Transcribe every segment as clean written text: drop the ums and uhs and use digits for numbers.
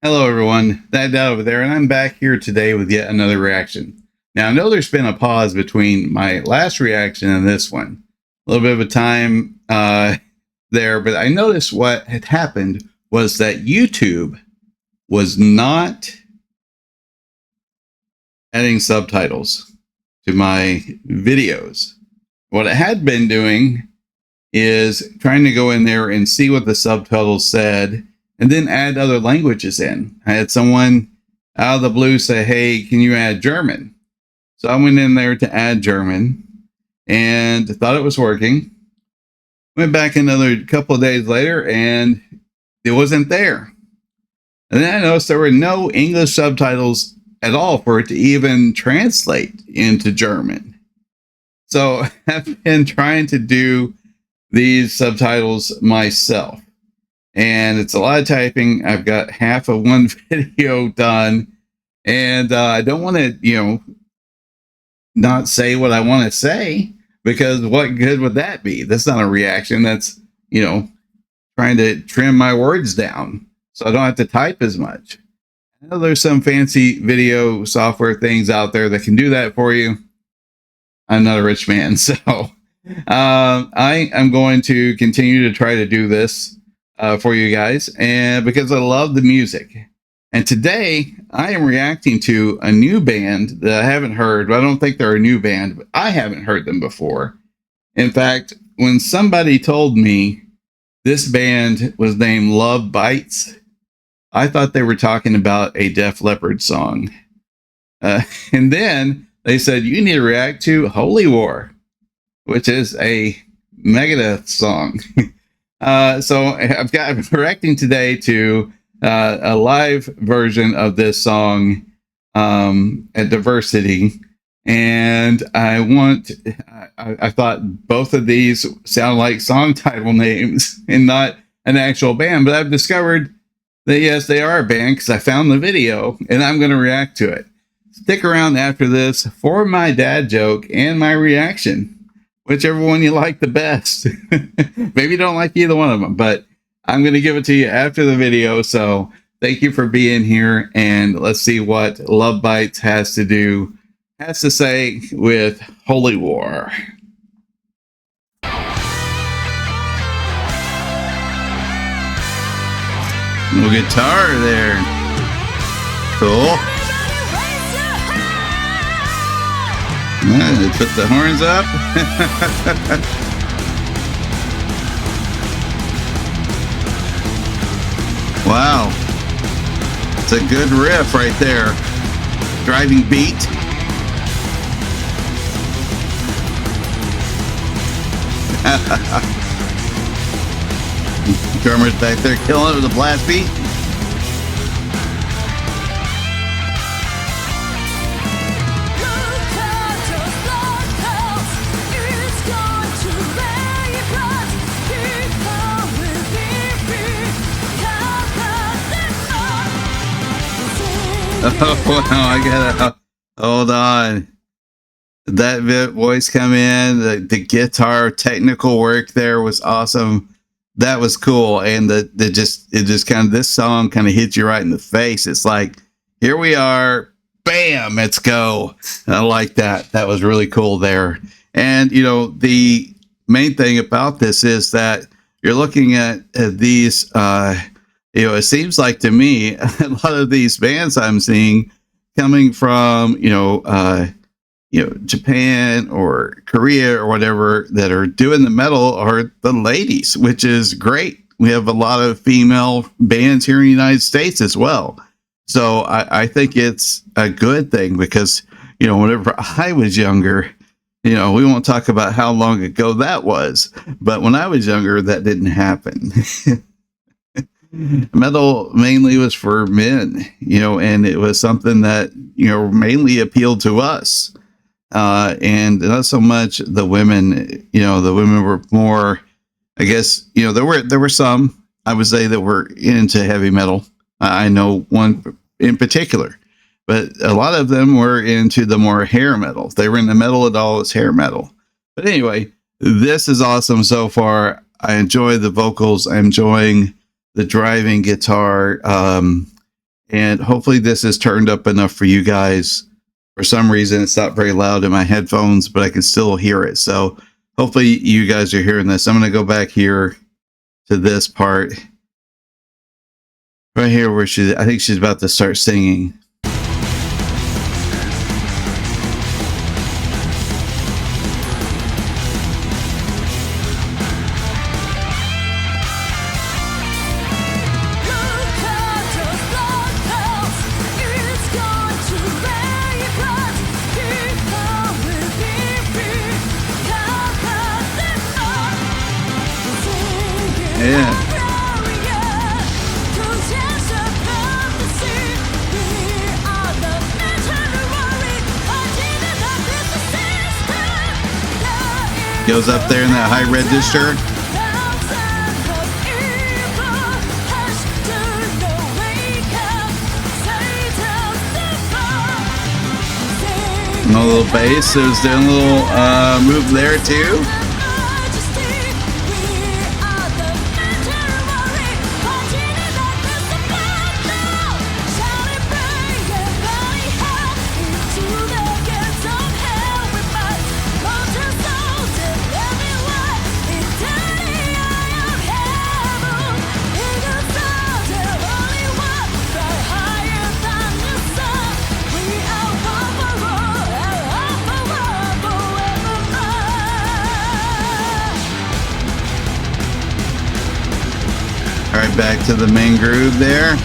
Hello, everyone. ThatDadOverThere, and I'm back here today with yet another reaction. Now, I know there's been a pause between my last reaction and this one. A little bit of a time there, but I noticed what had happened was that YouTube was not adding subtitles to my videos. What it had been doing is trying to go in there and see what the subtitles said and then add other languages in. I had someone out of the blue say, hey, can you add German? So I went in there to add German and thought it was working. Went back another couple of days later and it wasn't there. And then I noticed there were no English subtitles at all for it to even translate into German. So I've been trying to do these subtitles myself. And it's a lot of typing. I've got half of one video done, and I don't want to, not say what I want to say, because what good would that be? That's not a reaction. That's, trying to trim my words down so I don't have to type as much. I know there's some fancy video software things out there that can do that for you. I'm not a rich man, so I am going to continue to try to do this for you guys, and because I love the music. And today I am reacting to a new band that I haven't heard. I don't think they're a new band, but I haven't heard them before. In fact, when somebody told me this band was named LoveBites, I thought they were talking about a Def Leppard song. And then they said, you need to react to Holy War, which is a Megadeth song. So I'm reacting today to a live version of this song at Diversity, and I thought both of these sound like song title names and not an actual band, but I've discovered that yes, they are a band because I found the video and I'm going to react to it. Stick around after this for my dad joke and my reaction. Whichever one you like the best. Maybe you don't like either one of them, but I'm going to give it to you after the video. So thank you for being here, and let's see what LoveBites has to say with Holy War. Little guitar there. Cool. They put the horns up. Wow. It's a good riff right there. Driving beat. Drummer's back there killing it with a blast beat. Oh, wow, I gotta hold on. That voice come in, the guitar technical work there was awesome. That was cool. And it just kind of, this song kind of hits you right in the face. It's like, here we are, bam, let's go. And I like that. That was really cool there. And, the main thing about this is that you're looking at these, it seems like to me, a lot of these bands I'm seeing coming from, Japan or Korea or whatever that are doing the metal are the ladies, which is great. We have a lot of female bands here in the United States as well. So I think it's a good thing because, whenever I was younger, we won't talk about how long ago that was, but when I was younger, that didn't happen. Metal mainly was for men, and it was something that, mainly appealed to us. And not so much the women, the women were more, I guess, there were some, I would say, that were into heavy metal. I know one in particular, but a lot of them were into the more hair metal. If they were into metal at all, it's hair metal. But anyway, this is awesome so far. I enjoy the vocals. I'm enjoying the driving guitar. And hopefully this is turned up enough for you guys. For some reason, it's not very loud in my headphones, but I can still hear it. So hopefully you guys are hearing this. I'm going to go back here to this part right here where I think she's about to start singing. Yeah. Goes up there in that high register. And a little bass. So it's doing a little move there too. All right, back to the main groove there.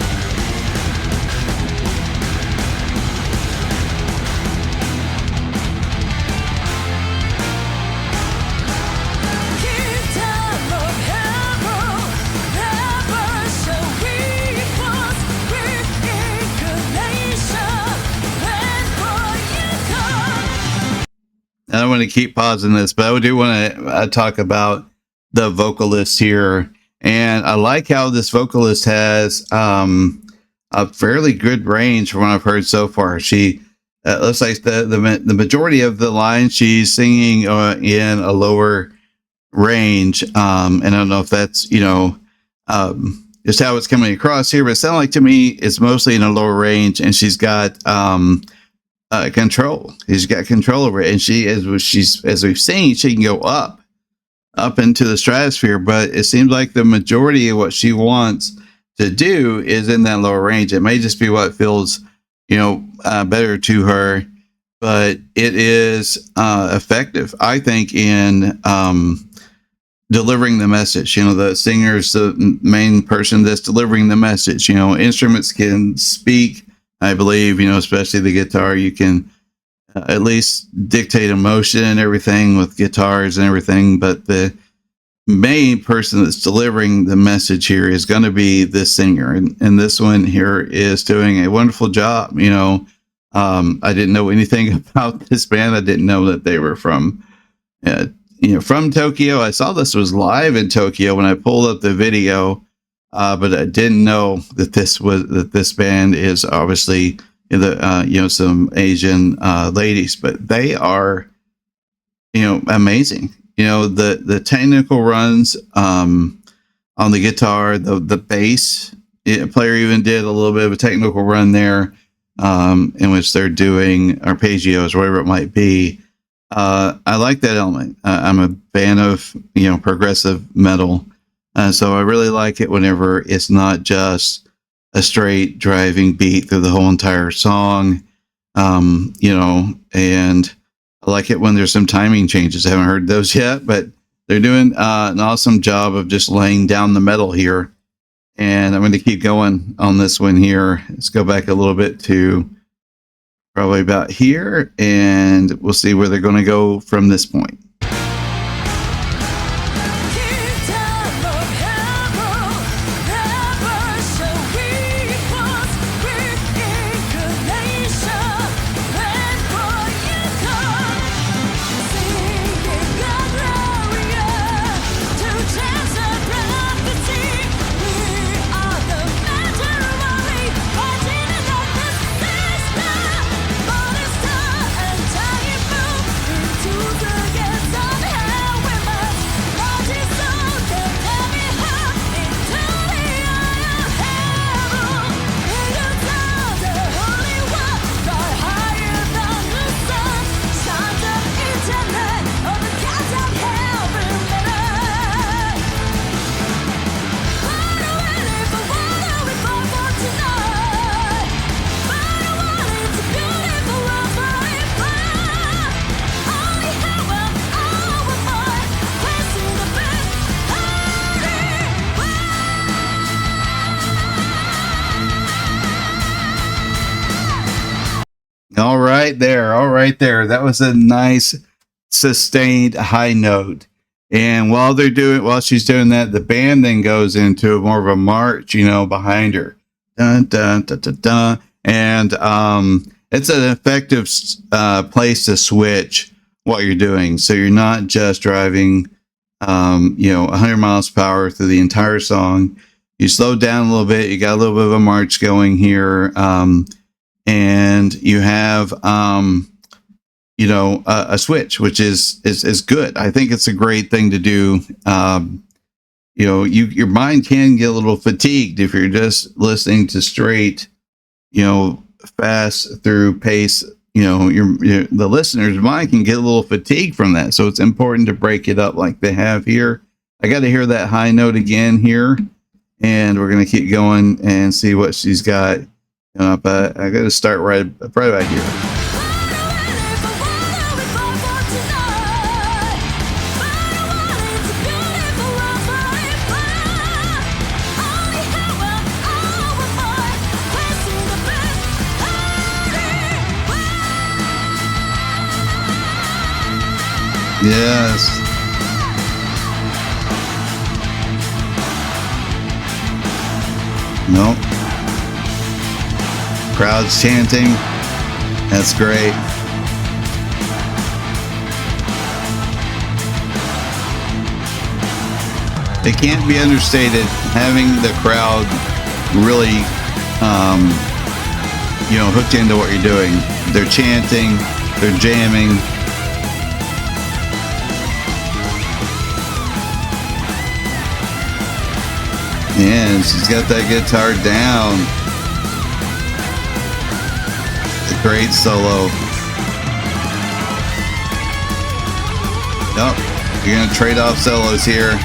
I don't want to keep pausing this, but I do want to talk about the vocalist here. And I like how this vocalist has a fairly good range from what I've heard so far. She looks like the majority of the lines she's singing in a lower range. And I don't know if that's, you know, just how it's coming across here, but it sounds like to me it's mostly in a lower range, and she's got control. She's got control over it, and as we've seen, she can go up into the stratosphere, but it seems like the majority of what she wants to do is in that lower range. It may just be what feels, you know, better to her, but it is effective, I think, in delivering the message. You know, the singer's the main person that's delivering the message. You know, instruments can speak, I believe, you know, especially the guitar. You can at least dictate emotion and everything with guitars and everything, but the main person that's delivering the message here is going to be this singer, and this one here is doing a wonderful job. You know, I didn't know anything about this band. I didn't know that they were from from Tokyo. I saw this was live in Tokyo when I pulled up the video, but I didn't know that this band is obviously some Asian ladies, but they are, you know, amazing. You know, the technical runs on the guitar, the bass player even did a little bit of a technical run there, in which they're doing arpeggios, whatever it might be. I like that element. I'm a fan of, you know, progressive metal, so I really like it whenever it's not just a straight driving beat through the whole entire song, you know, and I like it when there's some timing changes. I haven't heard those yet, but they're doing an awesome job of just laying down the metal here. And I'm going to keep going on this one here. Let's go back a little bit to probably about here, and we'll see where they're going to go from this point. right there. All right there. That was a nice sustained high note. And while she's doing that, the band then goes into more of a march, behind her. Dun, dun, dun, dun, dun. And it's an effective place to switch what you're doing. So you're not just driving, 100 miles per hour through the entire song. You slow down a little bit. You got a little bit of a march going here. And you have, a switch, which is good. I think it's a great thing to do. Your mind can get a little fatigued if you're just listening to straight, fast through pace. The listener's mind can get a little fatigued from that. So it's important to break it up like they have here. I got to hear that high note again here, and we're going to keep going and see what she's got. I got to start right about here. Yes. Nope. Crowds chanting. That's great. It can't be understated having the crowd really, hooked into what you're doing. They're chanting, they're jamming. Yeah, she's got that guitar down. A great solo. Nope, you're gonna trade off solos here.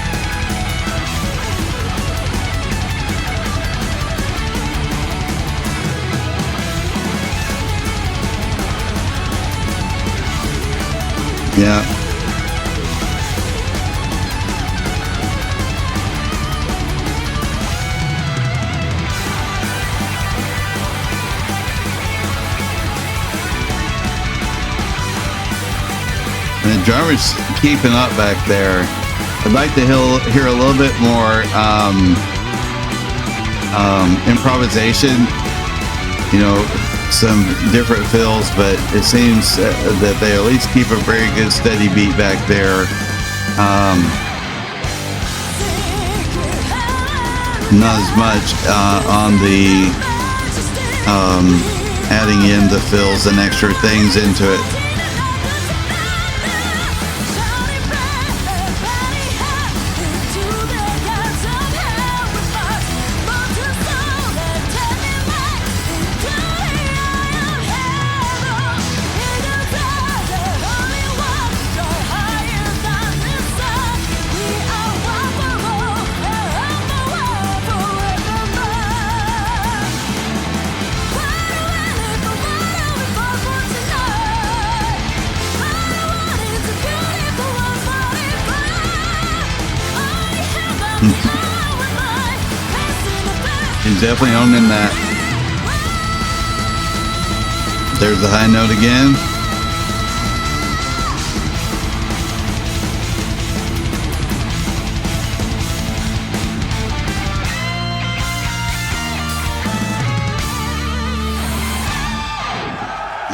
Yeah. And the drummer's keeping up back there. I'd like to hear a little bit more improvisation, some different fills, but it seems that they at least keep a very good steady beat back there. Not as much on the adding in the fills and extra things into it. He's definitely owning that. There's the high note again.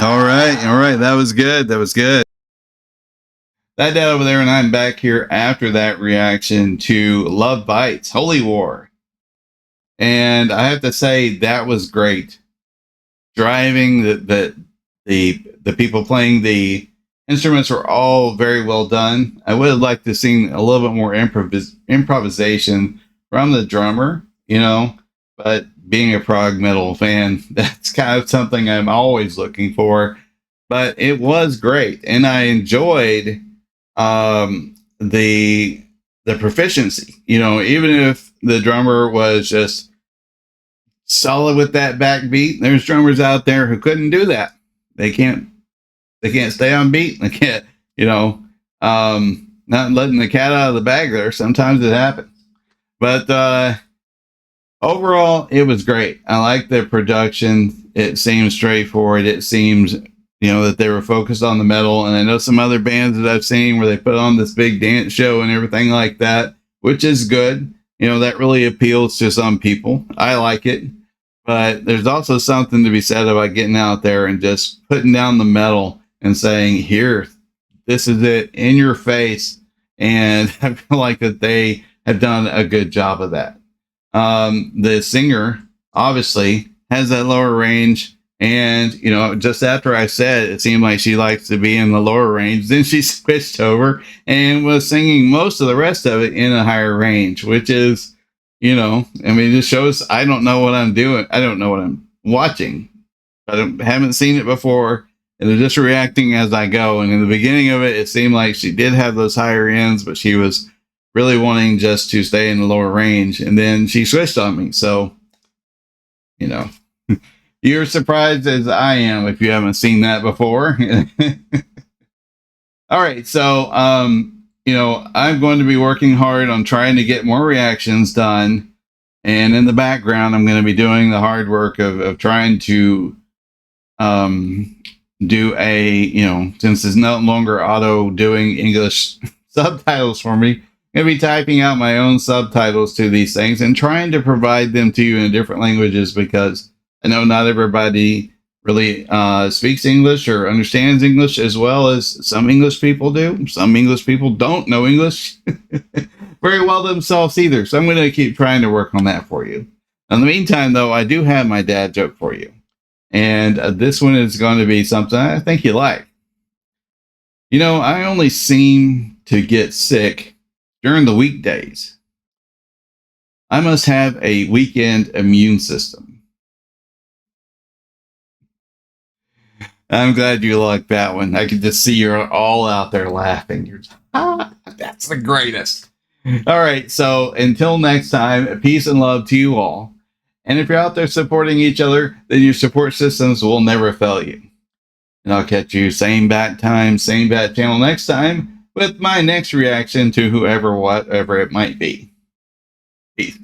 All right. That was good. That Dad over there, and I'm back here after that reaction to LoveBites, Holy War. And I have to say that was great. Driving the people playing the instruments were all very well done. I would have liked to see a little bit more improvisation from the drummer, but being a prog metal fan, that's kind of something I'm always looking for. But it was great, and I enjoyed the proficiency. Even if the drummer was just solid with that backbeat, there's drummers out there who couldn't do that. They can't stay on beat. They can't, not letting the cat out of the bag there. Sometimes it happens. But overall, it was great. I like the production. It seems straightforward. It seems you know, that they were focused on the metal. And I know some other bands that I've seen where they put on this big dance show and everything like that, which is good. You know, that really appeals to some people. I like it. But there's also something to be said about getting out there and just putting down the metal and saying, here, this is it, in your face. And I feel like that they have done a good job of that. The singer obviously has that lower range. And, you know, just after I said it seemed like she likes to be in the lower range, then she switched over and was singing most of the rest of it in a higher range, which is, you know, I mean, it shows I don't know what I'm doing. I don't know what I'm watching. Haven't seen it before. And they're just reacting as I go. And in the beginning of it, it seemed like she did have those higher ends, but she was really wanting just to stay in the lower range. And then she switched on me. So, you know, you're surprised as I am if you haven't seen that before. All right. So, you know, I'm going to be working hard on trying to get more reactions done. And in the background, I'm going to be doing the hard work of trying to do a, you know, since it's no longer auto doing English subtitles for me, I'm going to be typing out my own subtitles to these things and trying to provide them to you in different languages, because I know not everybody really speaks English or understands English as well as some English people do. Some English people don't know English very well themselves either. So I'm going to keep trying to work on that for you. In the meantime, though, I do have my dad joke for you. And this one is going to be something I think you like. You know, I only seem to get sick during the weekdays. I must have a weekend immune system. I'm glad you liked that one. I could just see you're all out there laughing. You're just, that's the greatest. All right. So until next time, peace and love to you all. And if you're out there supporting each other, then your support systems will never fail you. And I'll catch you same bat time, same bat channel next time with my next reaction to whoever, whatever it might be. Peace.